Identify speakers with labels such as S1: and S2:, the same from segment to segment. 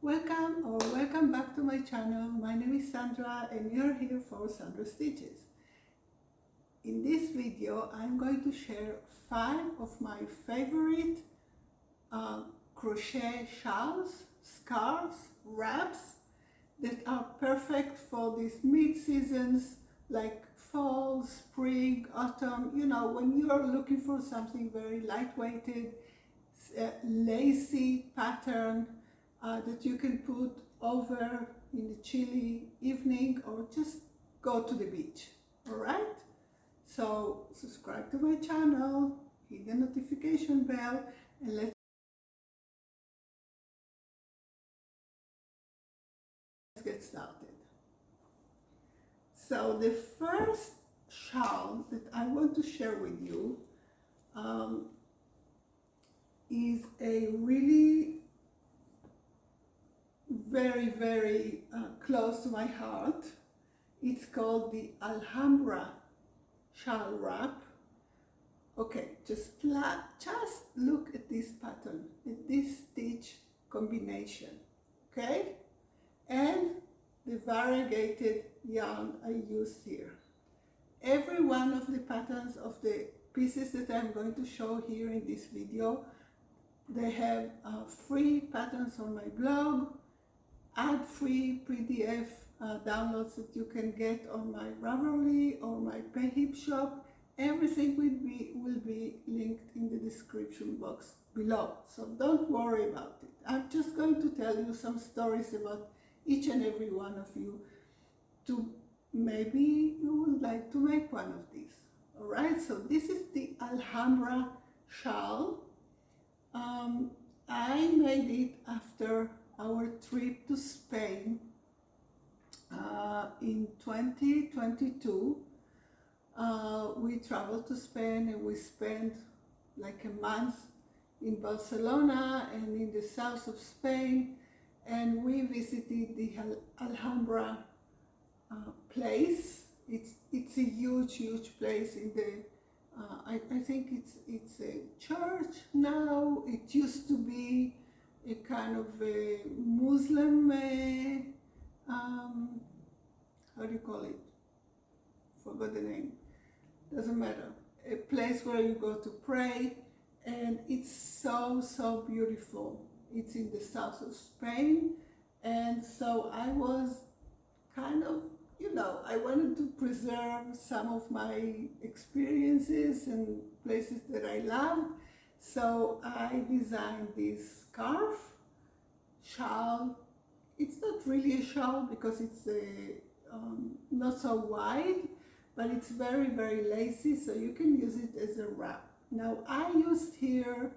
S1: Welcome back to my channel. My name is Sandra and you're here for SandraStitches. In this video I'm going to share 5 of my favorite crochet shawls, scarves, wraps that are perfect for these mid-seasons like fall, spring, autumn. You know, when you are looking for something very lightweighted, lacy pattern that you can put over in the chilly evening or just go to the beach. All right, so subscribe to my channel, hit the notification bell, and let's get started. So the first shawl that I want to share with you is a really very close to my heart. It's called the Alhambra Shell wrap. Okay, just look at this pattern, at this stitch combination, okay, and the variegated yarn I used here. Every one of the patterns of the pieces that I'm going to show here in this video, they have free patterns on my blog, ad-free PDF downloads that you can get on my Ravelry or my Payhip shop. Everything will be linked in the description box below, so don't worry about it. I'm just going to tell you some stories about each and every one of you, to maybe you would like to make one of these. All right, so this is the Alhamra Shell. I made it after our trip to Spain in 2022. We traveled to Spain and we spent like a month in Barcelona and in the south of Spain, and we visited the Alhambra place. It's a huge place in the I think it's a church now. It used to be a kind of a Muslim how do you call it? Forgot the name. Doesn't matter. A place where you go to pray, and it's so beautiful. It's in the south of Spain, and so I was kind of, you know, I wanted to preserve some of my experiences and places that I loved. So I designed this scarf, shawl. It's not really a shawl because it's not so wide, but it's very lacy, so you can use it as a wrap. Now I used here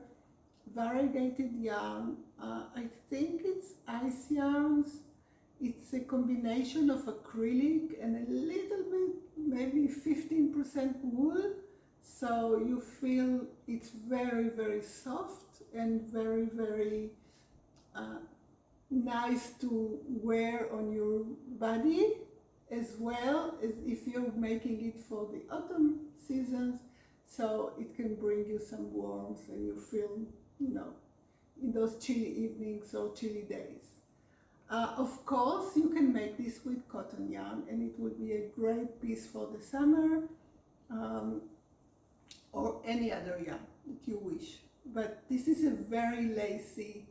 S1: variegated yarn. I think it's ice yarns. It's a combination of acrylic and a little bit, maybe 15% wool. So you feel it's very soft and very nice to wear on your body, as well as if you're making it for the autumn seasons, so it can bring you some warmth and you feel, you know, in those chilly evenings or chilly days. Of course, you can make this with cotton yarn and it would be a great piece for the summer, or any other yarn that you wish. But this is a very lacy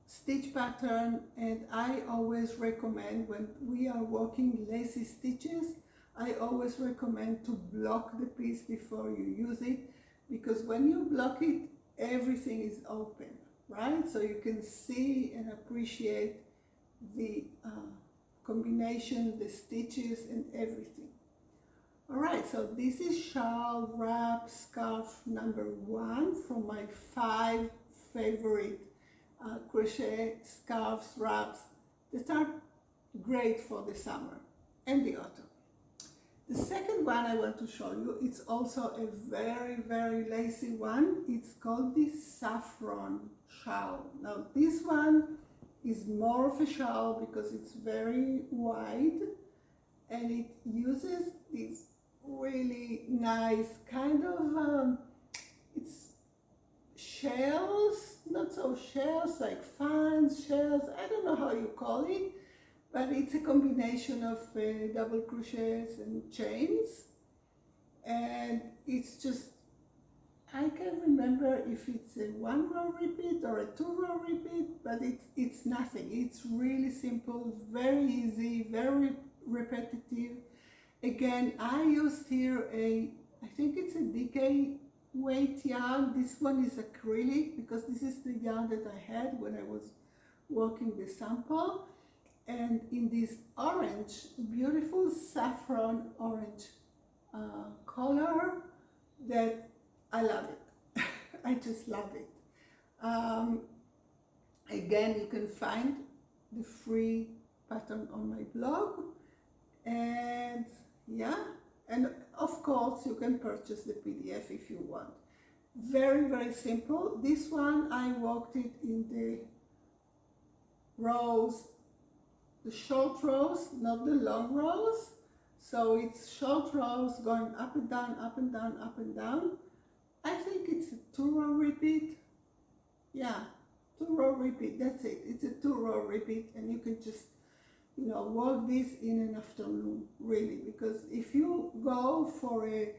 S1: stitch pattern, and I always recommend, when we are working lacy stitches, I always recommend to block the piece before you use it, because when you block it, everything is open, right? So you can see and appreciate the combination, the stitches and everything. All right, so this is shawl wrap scarf number 1 from my 5 favorite crochet scarves, wraps that are great for the summer and the autumn. The second one I want to show you, it's also a very lacy one. It's called the Saffron Shell. Now this one is more of a shawl because it's very wide and it uses this really nice kind of it's shells, not so shells, like fans, shells, I don't know how you call it, but it's a combination of double crochets and chains, and it's just, I can't remember if it's a 1 row repeat or a 2 row repeat, but it's nothing. It's really simple, very easy, very repetitive. Again, I used here I think it's a DK weight yarn. This one is acrylic because this is the yarn that I had when I was working the sample. And in this orange, beautiful saffron orange color, that I love it. I just love it. Again, you can find the free pattern on my blog, and yeah, and of course you can purchase the PDF if you want. Very, very simple. This one I worked it in the rows, the short rows, not the long rows. So it's short rows going up and down, up and down, up and down. I think it's a 2 row repeat. Yeah, 2 row repeat, that's it. It's a 2 row repeat, and you can just, you know, work this in an afternoon, really, because if you go for a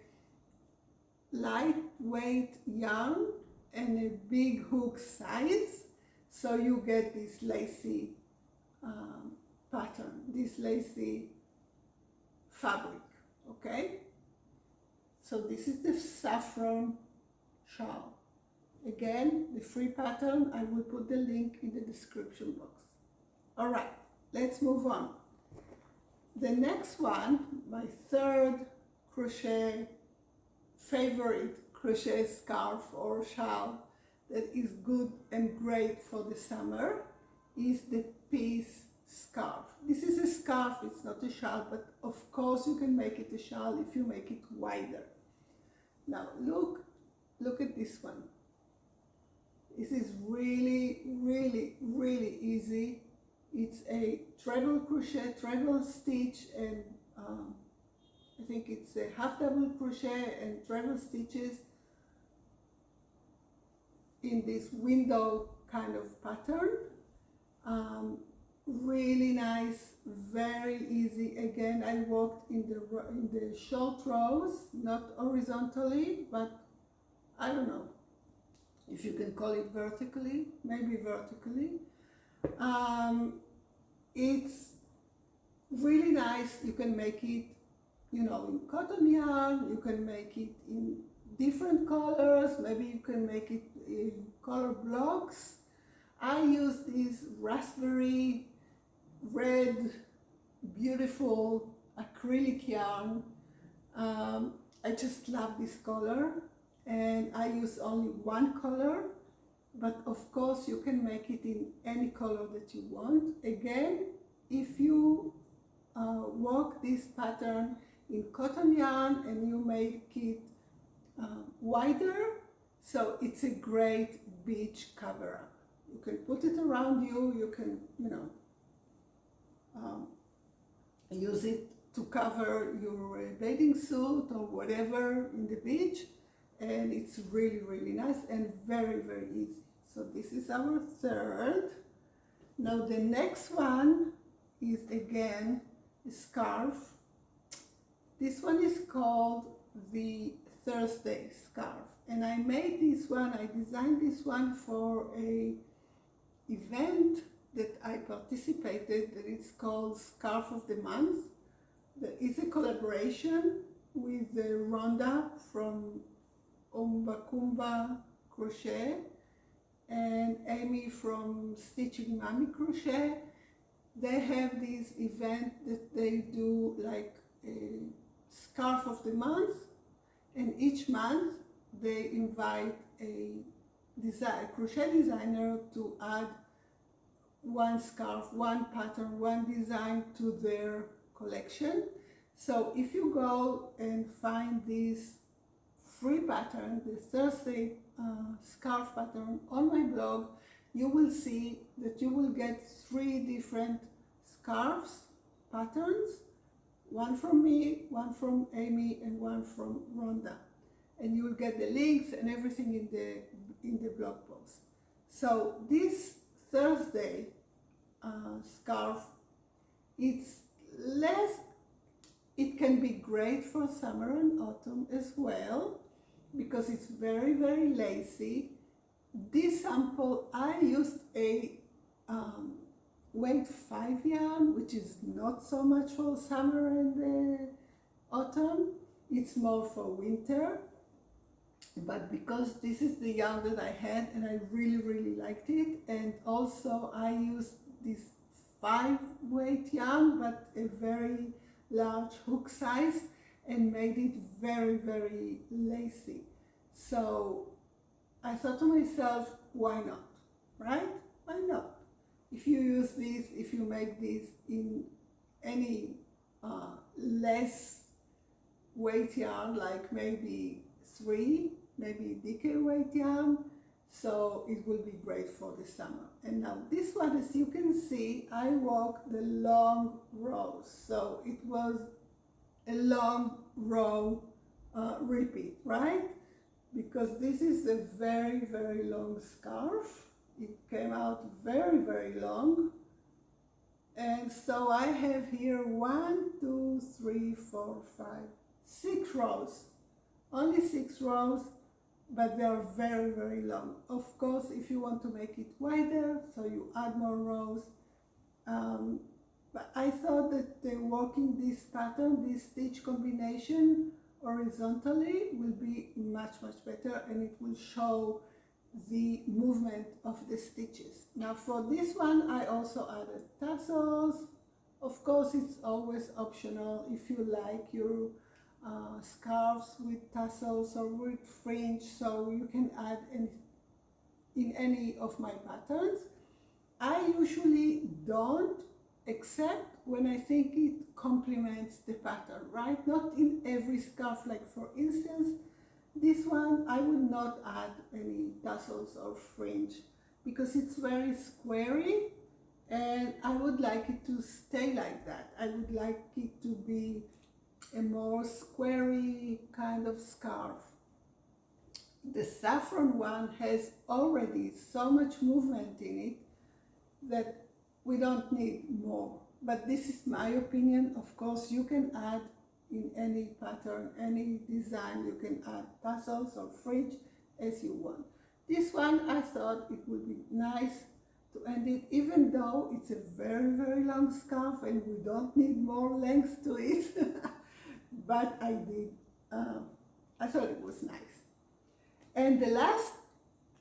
S1: lightweight yarn and a big hook size, so you get this lacy pattern, this lacy fabric, okay? So this is the Saffron Shawl. Again, the free pattern, I will put the link in the description box. All right, let's move on. The next one, my third favorite crochet scarf or shawl that is good and great for the summer is the piece scarf. This is a scarf, it's not a shawl, but of course you can make it a shawl if you make it wider. Now look at this one. This is really, really, really easy. It's a treble crochet, treble stitch, and I think it's a half double crochet and treble stitches in this window kind of pattern. Really nice, very easy. Again, I worked in the short rows, not horizontally, but I don't know if you can call it vertically, maybe vertically. It's really nice. You can make it, you know, in cotton yarn, you can make it in different colors, maybe you can make it in color blocks. I use this raspberry red, beautiful acrylic yarn. I just love this color, and I use only one color, but of course you can make it in any color that you want. Again, if you work this pattern in cotton yarn and you make it wider, so it's a great beach cover up. You can put it around you, you can, you know, use it to cover your bathing suit or whatever in the beach, and it's really, really nice and very, very easy. So this is our third. Now the next one is again a scarf. This one is called the Thursday scarf, and I made this one, I designed this one for a event that I participated, that it's called Scarf of the Month. It's a collaboration with Rhonda from Umbakumba Crochet and Amy from Stitching Mommy Crochet. They have this event that they do like a Scarf of the Month, and each month they invite a crochet designer to add one scarf, one pattern, one design to their collection. So if you go and find this free pattern, the Thursday scarf pattern on my blog, you will see that you will get 3 different scarves patterns, one from me, one from Amy, and one from Rhonda. And you will get the links and everything in the in the blog post. So this Thursday scarf, it's less, it can be great for summer and autumn as well because it's very, very lacy. This sample, I used a weight 5 yarn, which is not so much for summer and autumn. It's more for winter. But because this is the yarn that I had and I really, really liked it, and also I used this 5 weight yarn, but a very large hook size, and made it very, very lacy. So I thought to myself, why not, right? Why not? If you use this, if you make this in any less weight yarn, like maybe 3, maybe DK weight yarn, so it will be great for the summer. And now this one, as you can see, I worked the long rows, so it was a long row repeat, right? Because this is a very, very long scarf. It came out very, very long. And so I have here 1, 2, 3, 4, 5, 6 rows. Only 6 rows, but they are very, very long. Of course, if you want to make it wider, so you add more rows. But I thought that working this pattern, this stitch combination horizontally will be much, much better, and it will show the movement of the stitches. Now for this one, I also added tassels. Of course, it's always optional if you like your scarves with tassels or with fringe, so you can add in any of my patterns. I usually don't, except when I think it complements the pattern, right? Not in every scarf. Like for instance, this one, I would not add any tassels or fringe because it's very squarey, and I would like it to stay like that. I would like it to be a more squarey kind of scarf. The saffron one has already so much movement in it that we don't need more. But this is my opinion. Of course, you can add in any pattern, any design, you can add tassels or fringe as you want. This one, I thought it would be nice to end it, even though it's a very, very long scarf and we don't need more length to it. But I did, I thought it was nice. And the last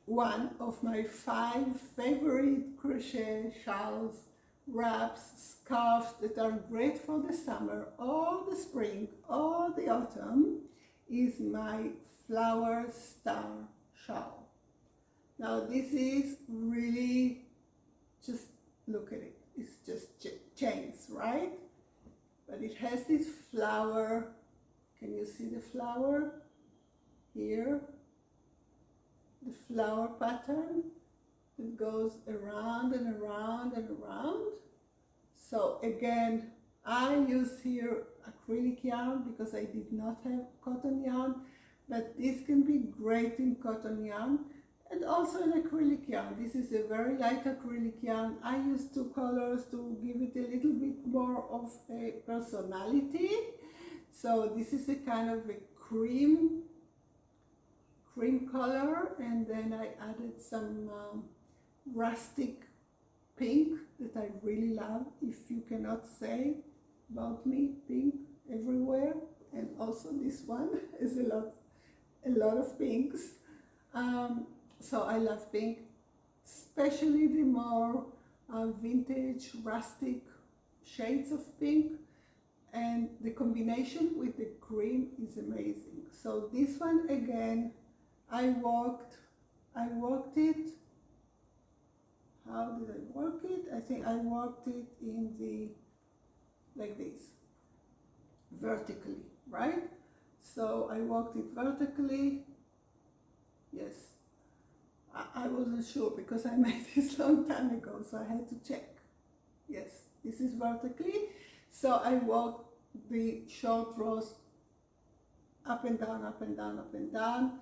S1: one of my 5 favorite crochet shawls, wraps, scarves that are great for the summer or the spring or the autumn is my flower star shawl. Now this is really, just look at it, it's just chains, right? But it has this flower. Can you see the flower here? The flower pattern that goes around and around and around. So again, I use here acrylic yarn because I did not have cotton yarn, but this can be great in cotton yarn and also in acrylic yarn. This is a very light acrylic yarn. I use 2 colors to give it a little bit more of a personality. So this is a kind of a cream color, and then I added some rustic pink that I really love. If you cannot say about me, pink everywhere, and also this one is a lot of pinks. So I love pink, especially the more vintage rustic shades of pink, and the combination with the cream is amazing. So this one again, I worked it. How did I work it? I think I worked it in the, like this, vertically, right? So I worked it vertically. Yes, I wasn't sure because I made this long time ago, so I had to check. Yes, this is vertically. So I worked the short rows up and down, up and down, up and down,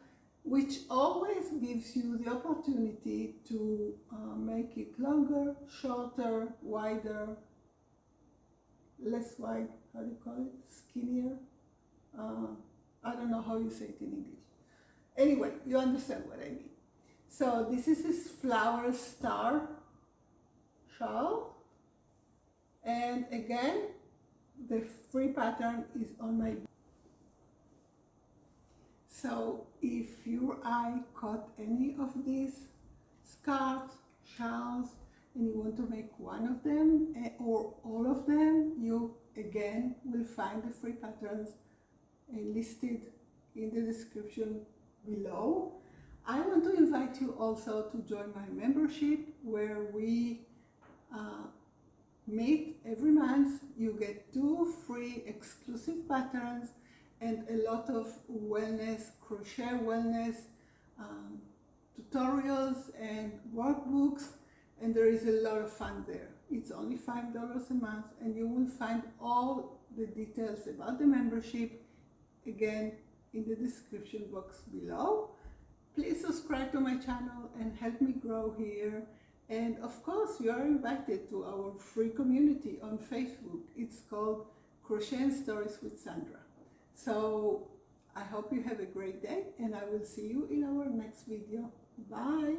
S1: which always gives you the opportunity to make it longer, shorter, wider, less wide, how do you call it, skinnier? I don't know how you say it in English. Anyway, you understand what I mean. So this is this flower star shawl, and again the free pattern is on my. So if your eye caught any of these scarves, shawls, and you want to make one of them or all of them, you again will find the free patterns listed in the description below. I want to invite you also to join my membership, where we meet every month. You get 2 free exclusive patterns and a lot of wellness, crochet wellness tutorials and workbooks, and there is a lot of fun there. It's only $5 a month, and you will find all the details about the membership again in the description box below. Please subscribe to my channel and help me grow here. And of course, you are invited to our free community on Facebook. It's called Crochet and Stories with Sandra. So I hope you have a great day, and I will see you in our next video. Bye!